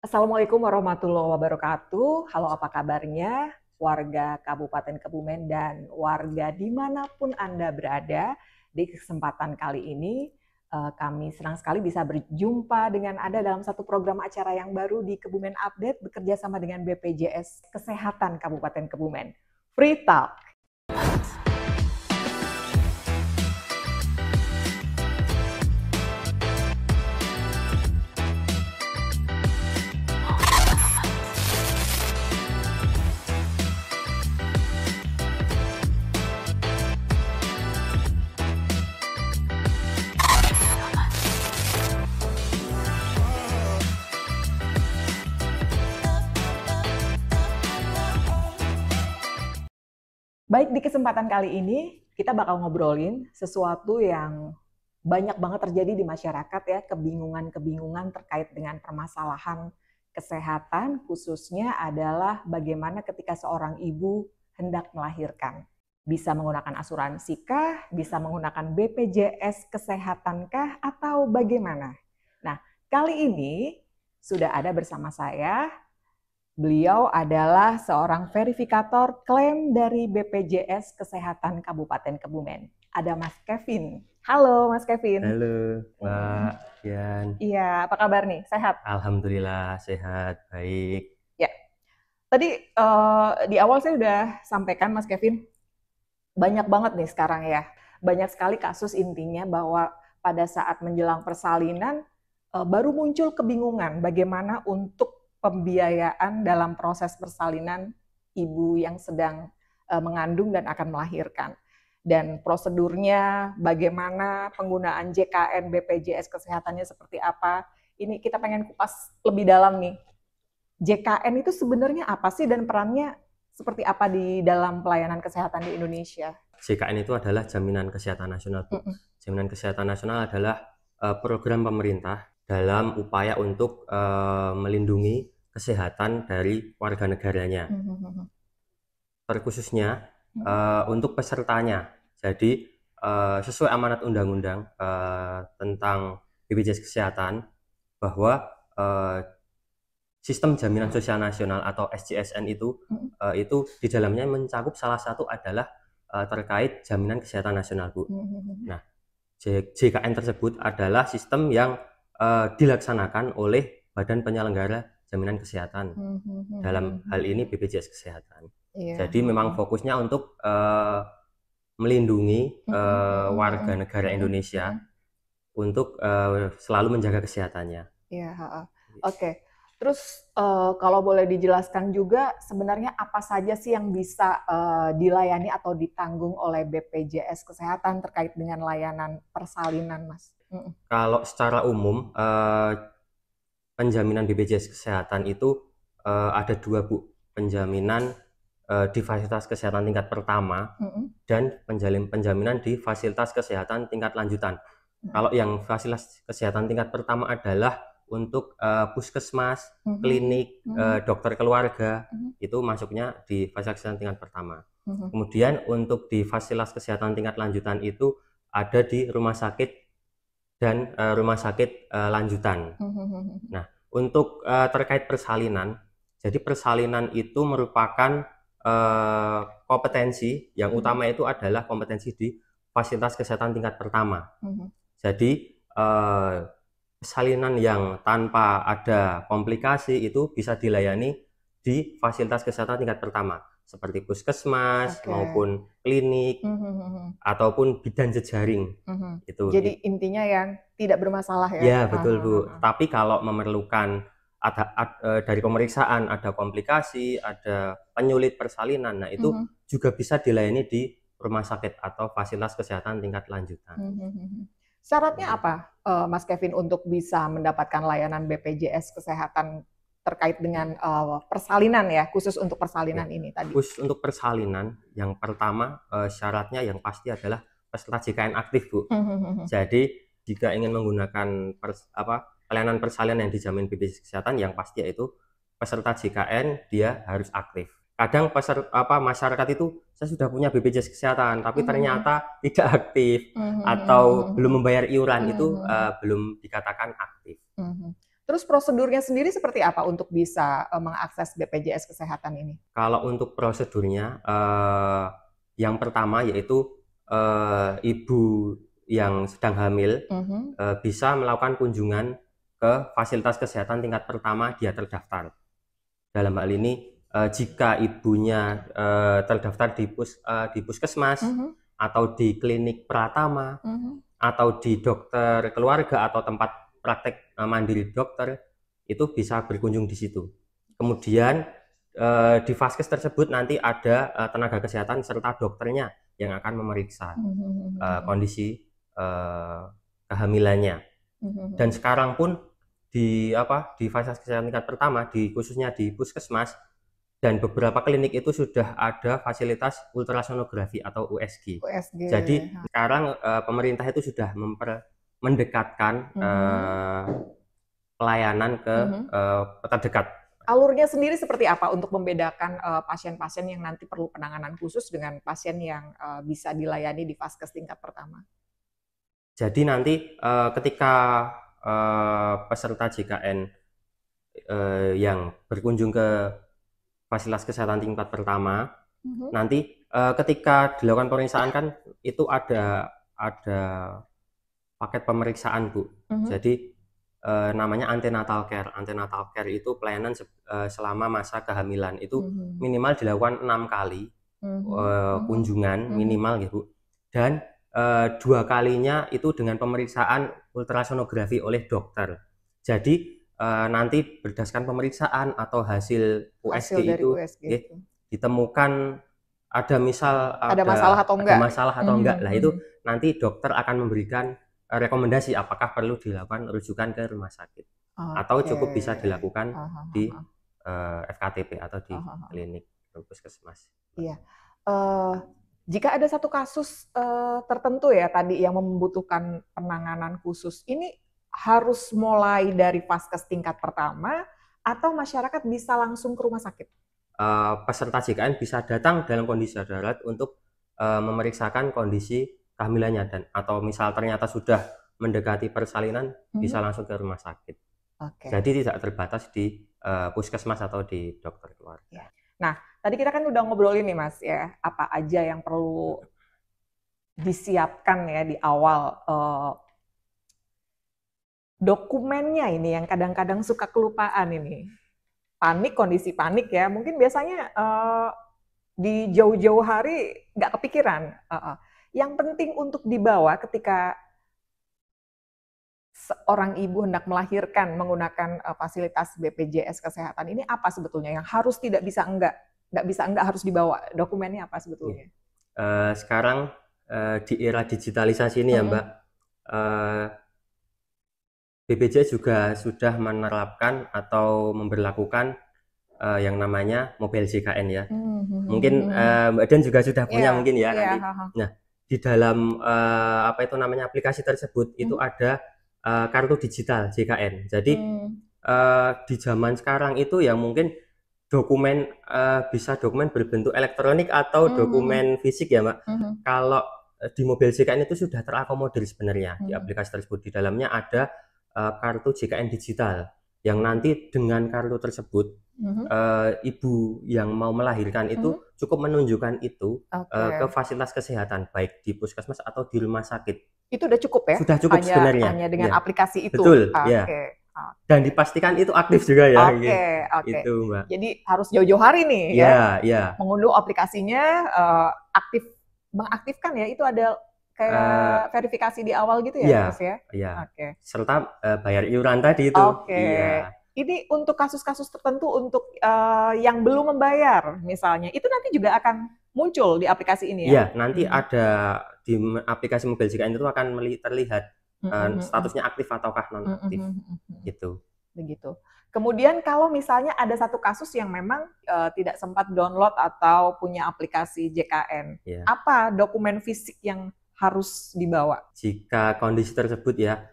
Assalamualaikum warahmatullahi wabarakatuh. Halo, apa kabarnya warga Kabupaten Kebumen dan warga dimanapun Anda berada. Di kesempatan kali ini, kami senang sekali bisa berjumpa dengan Anda dalam satu program acara yang baru di Kebumen Update bekerja sama dengan BPJS Kesehatan Kabupaten Kebumen. Free Talk. Baik, di kesempatan kali ini kita bakal ngobrolin sesuatu yang banyak banget terjadi di masyarakat ya, kebingungan-kebingungan terkait dengan permasalahan kesehatan, khususnya adalah bagaimana ketika seorang ibu hendak melahirkan. Bisa menggunakan asuransi kah, bisa menggunakan BPJS Kesehatan kah, atau bagaimana? Nah, kali ini sudah ada bersama saya. Beliau adalah seorang verifikator klaim dari BPJS Kesehatan Kabupaten Kebumen. Ada Mas Kevin. Halo Mas Kevin. Halo Mbak Dian. Iya, apa kabar nih? Sehat? Alhamdulillah sehat, baik. Ya. Tadi di awal saya udah sampaikan Mas Kevin, banyak banget nih sekarang ya. Banyak sekali kasus intinya bahwa pada saat menjelang persalinan baru muncul kebingungan bagaimana untuk pembiayaan dalam proses persalinan ibu yang sedang mengandung dan akan melahirkan. Dan prosedurnya, bagaimana penggunaan JKN BPJS Kesehatannya seperti apa. Ini kita pengen kupas lebih dalam nih. JKN itu sebenarnya apa sih dan perannya seperti apa di dalam pelayanan kesehatan di Indonesia? JKN itu adalah Jaminan Kesehatan Nasional, Bu. Jaminan Kesehatan Nasional adalah program pemerintah dalam upaya untuk melindungi kesehatan dari warga negaranya. Terkhususnya untuk pesertanya. Jadi sesuai amanat undang-undang tentang BPJS Kesehatan bahwa Sistem Jaminan Sosial Nasional atau SJSN itu di dalamnya mencakup salah satu adalah terkait jaminan kesehatan nasional, Bu. Nah, JKN tersebut adalah sistem yang dilaksanakan oleh Badan Penyelenggara Jaminan Kesehatan. Dalam hal ini BPJS Kesehatan. Jadi memang fokusnya untuk melindungi warga negara Indonesia untuk selalu menjaga kesehatannya. Iya, oke. Terus kalau boleh dijelaskan juga sebenarnya apa saja sih yang bisa dilayani atau ditanggung oleh BPJS Kesehatan terkait dengan layanan persalinan, Mas? Kalau secara umum penjaminan BPJS Kesehatan itu ada dua, Bu. Penjaminan di fasilitas kesehatan tingkat pertama dan penjaminan di fasilitas kesehatan tingkat lanjutan. Kalau yang fasilitas kesehatan tingkat pertama adalah untuk puskesmas, klinik, dokter keluarga, itu masuknya di fasilitas kesehatan tingkat pertama. Kemudian untuk di fasilitas kesehatan tingkat lanjutan itu ada di rumah sakit dan rumah sakit lanjutan. Nah, untuk terkait persalinan, jadi persalinan itu merupakan kompetensi yang utama itu adalah kompetensi di fasilitas kesehatan tingkat pertama. Jadi persalinan yang tanpa ada komplikasi itu bisa dilayani di fasilitas kesehatan tingkat pertama seperti puskesmas maupun klinik ataupun bidan jejaring. Itu. Jadi intinya yang tidak bermasalah ya? Ya, betul, Bu. Tapi kalau memerlukan dari pemeriksaan ada komplikasi, ada penyulit persalinan, nah itu juga bisa dilayani di rumah sakit atau fasilitas kesehatan tingkat lanjutan. Syaratnya apa, Mas Kevin, untuk bisa mendapatkan layanan BPJS Kesehatan terkait dengan persalinan ya, khusus untuk persalinan ini tadi? Khusus untuk persalinan, yang pertama syaratnya yang pasti adalah peserta JKN aktif, Bu. Jadi jika ingin menggunakan pelayanan persalinan yang dijamin BPJS Kesehatan, yang pasti yaitu peserta JKN dia harus aktif. Kadang masyarakat itu saya sudah punya BPJS Kesehatan tapi ternyata tidak aktif atau belum membayar iuran, itu belum dikatakan aktif. Terus prosedurnya sendiri seperti apa untuk bisa mengakses BPJS Kesehatan ini? Kalau untuk prosedurnya, yang pertama yaitu ibu yang sedang hamil bisa melakukan kunjungan ke fasilitas kesehatan tingkat pertama dia terdaftar. Dalam hal ini, jika ibunya terdaftar di puskesmas atau di klinik Pratama atau di dokter keluarga atau tempat praktek mandiri dokter, itu bisa berkunjung di situ. Kemudian di vaskes tersebut nanti ada tenaga kesehatan serta dokternya yang akan memeriksa kondisi kehamilannya. Dan sekarang pun di fasilitas kesehatan tingkat pertama, khususnya di puskesmas dan beberapa klinik itu sudah ada fasilitas ultrasonografi atau USG. Jadi sekarang pemerintah itu sudah mendekatkan pelayanan ke terdekat. Alurnya sendiri seperti apa untuk membedakan pasien-pasien yang nanti perlu penanganan khusus dengan pasien yang bisa dilayani di vaskes tingkat pertama? Jadi nanti ketika peserta JKN yang berkunjung ke fasilitas kesehatan tingkat pertama, nanti ketika dilakukan pemeriksaan kan itu ada paket pemeriksaan, Bu. Jadi namanya antenatal care. Antenatal care itu pelayanan selama masa kehamilan itu minimal dilakukan 6 kali kunjungan minimal gitu. Dan 2 kalinya itu dengan pemeriksaan ultrasonografi oleh dokter. Jadi nanti berdasarkan pemeriksaan atau hasil USG itu ditemukan ada masalah atau enggak. Nah itu nanti dokter akan memberikan rekomendasi apakah perlu dilakukan rujukan ke rumah sakit atau cukup bisa dilakukan di FKTP atau di klinik puskesmas. Iya. Jika ada satu kasus tertentu ya tadi yang membutuhkan penanganan khusus, ini harus mulai dari vaskes tingkat pertama atau masyarakat bisa langsung ke rumah sakit? Peserta JKN bisa datang dalam kondisi darurat untuk memeriksakan kondisi kehamilannya dan atau misal ternyata sudah mendekati persalinan bisa langsung ke rumah sakit. Jadi tidak terbatas di puskesmas atau di dokter keluarga. Nah, tadi kita kan udah ngobrolin nih Mas ya, apa aja yang perlu disiapkan ya di awal. Dokumennya ini yang kadang-kadang suka kelupaan ini. Kondisi panik ya, mungkin biasanya di jauh-jauh hari nggak kepikiran. Yang penting untuk dibawa ketika seorang ibu hendak melahirkan menggunakan fasilitas BPJS Kesehatan ini apa sebetulnya yang harus tidak bisa enggak harus dibawa? Dokumennya apa sebetulnya? Sekarang di era digitalisasi ini ya Mbak, BPJS juga sudah menerapkan atau memberlakukan yang namanya mobile JKN ya. Mungkin Mbak Den juga sudah punya mungkin ya nanti. Nah, di dalam aplikasi tersebut itu ada kartu digital JKN. Jadi di zaman sekarang itu ya mungkin dokumen bisa dokumen berbentuk elektronik atau dokumen fisik ya Mbak. Kalau di mobil JKN itu sudah terakomodir sebenarnya di aplikasi tersebut. Di dalamnya ada kartu JKN digital yang nanti dengan kartu tersebut ibu yang mau melahirkan itu cukup menunjukkan itu ke fasilitas kesehatan baik di puskesmas atau di rumah sakit. Itu udah cukup ya? Sudah cukup sebenarnya. Hanya dengan aplikasi itu. Betul, ya. Dan dipastikan itu aktif juga ya. Itu Mbak. Jadi harus jauh-jauh hari nih ya. Mengunduh aplikasinya, mengaktifkan ya, itu ada kayak verifikasi di awal gitu ya, Mas ya? Iya. Serta bayar iuran tadi itu. Iya. Ini untuk kasus-kasus tertentu untuk yang belum membayar misalnya, itu nanti juga akan muncul di aplikasi ini ya? Iya, nanti ada di aplikasi mobil JKN itu akan terlihat statusnya aktif ataukah non aktif gitu. Begitu. Kemudian kalau misalnya ada satu kasus yang memang tidak sempat download atau punya aplikasi JKN, apa dokumen fisik yang harus dibawa? Jika kondisi tersebut ya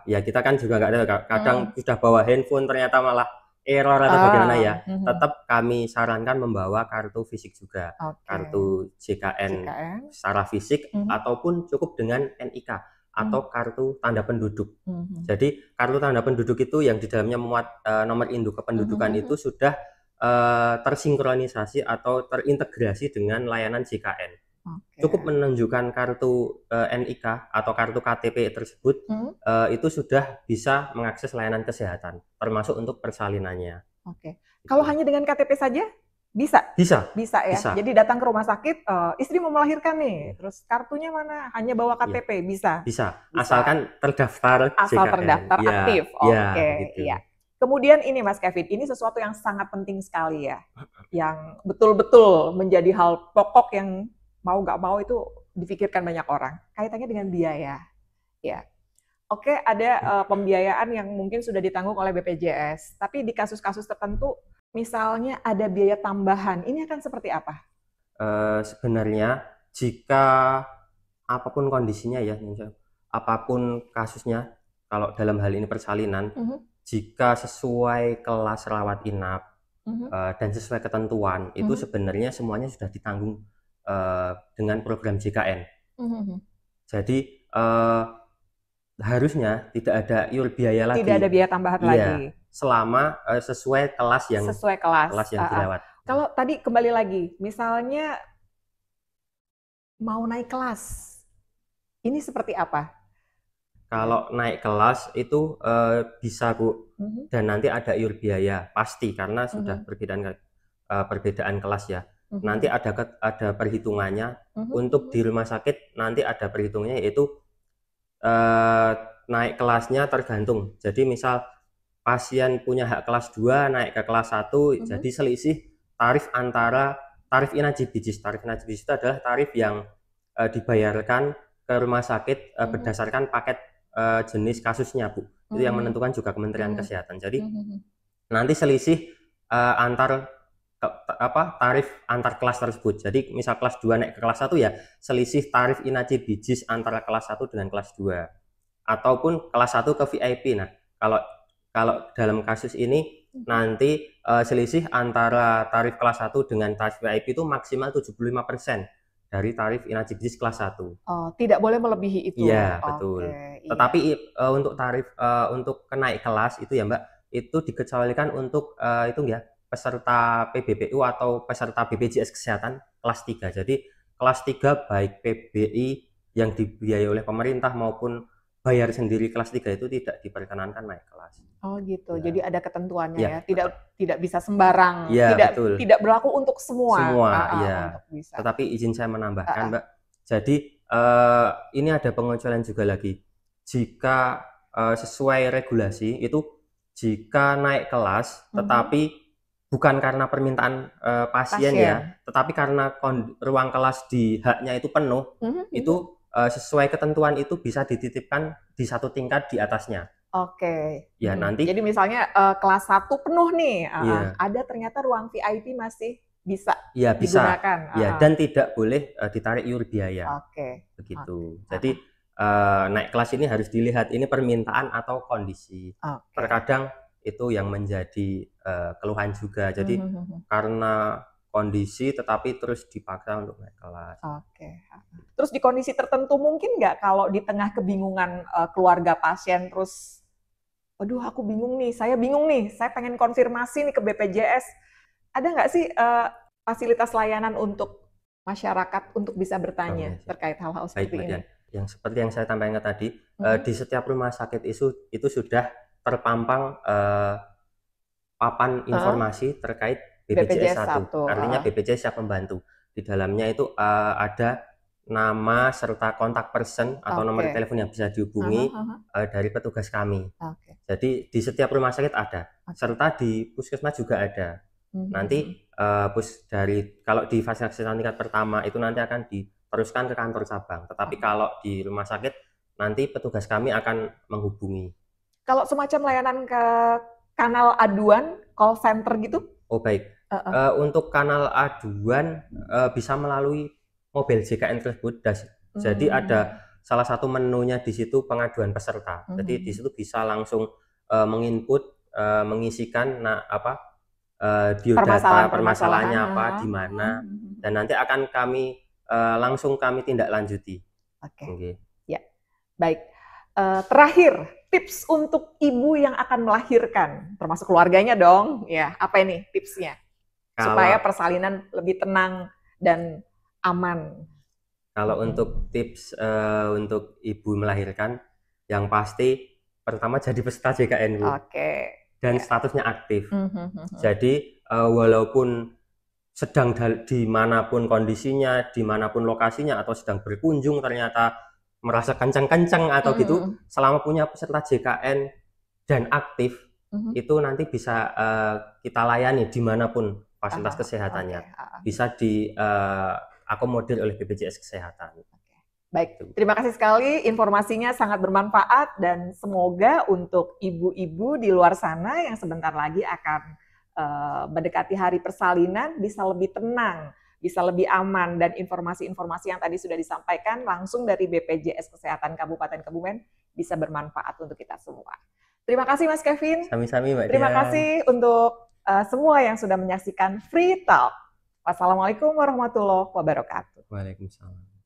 kita kan juga nggak tahu, kadang sudah bawa handphone ternyata malah error atau bagaimana ya. Tetap kami sarankan membawa kartu fisik juga, kartu JKN secara fisik ataupun cukup dengan NIK atau kartu tanda penduduk. Jadi kartu tanda penduduk itu yang di dalamnya memuat nomor induk kependudukan itu sudah tersinkronisasi atau terintegrasi dengan layanan JKN. Cukup menunjukkan kartu NIK atau kartu KTP tersebut, itu sudah bisa mengakses layanan kesehatan, termasuk untuk persalinannya. Kalau hanya dengan KTP saja bisa? Bisa ya. Bisa. Jadi datang ke rumah sakit, istri mau melahirkan nih, terus kartunya mana? Hanya bawa KTP, bisa? Bisa. Asalkan terdaftar Asal JKN. terdaftar aktif. Gitu. Kemudian ini Mas Kevin, ini sesuatu yang sangat penting sekali ya, yang betul-betul menjadi hal pokok yang mau nggak mau itu dipikirkan banyak orang. Kaitannya dengan biaya. Ya. Ada pembiayaan yang mungkin sudah ditanggung oleh BPJS, tapi di kasus-kasus tertentu, misalnya ada biaya tambahan, ini akan seperti apa? Sebenarnya jika apapun kondisinya ya, apapun kasusnya, kalau dalam hal ini persalinan, jika sesuai kelas rawat inap dan sesuai ketentuan, itu sebenarnya semuanya sudah ditanggung dengan program JKN. Jadi harusnya tidak ada biaya lagi. Tidak ada biaya tambahan lagi. Selama sesuai kelas yang dilewat. Kalau tadi kembali lagi, misalnya mau naik kelas, ini seperti apa? Kalau naik kelas itu bisa Bu, dan nanti ada biaya pasti karena sudah perbedaan kelas ya. Nanti ada perhitungannya. Untuk di rumah sakit nanti ada perhitungannya, yaitu naik kelasnya tergantung. Jadi misal pasien punya hak kelas 2 naik ke kelas 1, jadi selisih tarif antara tarif inajibijis. Tarif inajibijis itu adalah tarif yang dibayarkan ke rumah sakit berdasarkan paket jenis kasusnya Bu. Itu yang menentukan juga Kementerian Kesehatan. Jadi nanti selisih tarif antar kelas tersebut. Jadi misal kelas 2 naik ke kelas 1 ya, selisih tarif inajibijis antara kelas 1 dengan kelas 2. Ataupun kelas 1 ke VIP. Nah, kalau dalam kasus ini nanti selisih antara tarif kelas 1 dengan tarif VIP itu maksimal 75% dari tarif inajibijis kelas 1. Tidak boleh melebihi itu. Iya, betul. Tetapi untuk tarif untuk naik kelas itu ya Mbak, itu dikecualikan untuk itu ya, peserta PBPU atau peserta BPJS Kesehatan kelas 3. Jadi kelas 3 baik PBI yang dibiayai oleh pemerintah maupun bayar sendiri kelas 3 itu tidak diperkenankan naik kelas. Gitu. Ya. Jadi ada ketentuannya ya. Tidak bisa sembarang. Ya, tidak berlaku untuk semua. Untuk bisa. Tetapi izin saya menambahkan, Mbak. Jadi ini ada pengecualian juga lagi. Jika sesuai regulasi itu jika naik kelas tetapi bukan karena permintaan pasien ya, tetapi karena ruang kelas di haknya itu penuh, itu sesuai ketentuan itu bisa dititipkan di satu tingkat di atasnya. Ya nanti. Jadi misalnya kelas 1 penuh nih, ada ternyata ruang VIP masih bisa digunakan. Dan tidak boleh ditarik biaya. Begitu. Jadi naik kelas ini harus dilihat ini permintaan atau kondisi. Terkadang itu yang menjadi keluhan juga. Jadi karena kondisi tetapi terus dipaksa untuk naik kelas. Terus di kondisi tertentu mungkin nggak kalau di tengah kebingungan keluarga pasien terus, waduh aku bingung nih, saya pengen konfirmasi nih ke BPJS. Ada nggak sih fasilitas layanan untuk masyarakat untuk bisa bertanya terkait hal-hal seperti ini? Yang seperti yang saya sampaikan tadi, di setiap rumah sakit itu sudah terpampang papan informasi terkait BPJS 1. Artinya BPJS siap membantu. Di dalamnya itu ada nama serta kontak person atau nomor telepon yang bisa dihubungi dari petugas kami. Jadi di setiap rumah sakit ada, serta di puskesmas juga ada. Nanti kalau di fasilitas kesehatan tingkat pertama itu nanti akan diteruskan ke kantor cabang. Tetapi kalau di rumah sakit nanti petugas kami akan menghubungi. Kalau semacam layanan ke kanal aduan, call center gitu? Baik. Untuk kanal aduan bisa melalui mobil JKN tersebut. Jadi ada salah satu menunya di situ pengaduan peserta. Jadi di situ bisa langsung menginput, mengisikan biodata permasalahannya apa, di mana, dan nanti akan kami langsung tindak lanjuti. Baik. Terakhir, tips untuk ibu yang akan melahirkan, termasuk keluarganya dong. Ya, apa ini tipsnya? Supaya persalinan lebih tenang dan aman. Kalau untuk tips untuk ibu melahirkan, yang pasti pertama jadi peserta JKN, Bu. Oke. Dan statusnya aktif. Jadi walaupun sedang dimanapun kondisinya, dimanapun lokasinya, atau sedang berkunjung ternyata merasa kencang-kencang atau gitu, selama punya peserta JKN dan aktif, itu nanti bisa kita layani dimanapun fasilitas kesehatannya. Bisa diakomodir oleh BPJS Kesehatan. Baik, terima kasih sekali, informasinya sangat bermanfaat dan semoga untuk ibu-ibu di luar sana yang sebentar lagi akan mendekati hari persalinan bisa lebih tenang, bisa lebih aman, dan informasi-informasi yang tadi sudah disampaikan langsung dari BPJS Kesehatan Kabupaten Kebumen bisa bermanfaat untuk kita semua. Terima kasih Mas Kevin. Sami-sami Mbak Dian. Terima kasih untuk semua yang sudah menyaksikan Free Talk. Wassalamualaikum warahmatullahi wabarakatuh. Waalaikumsalam.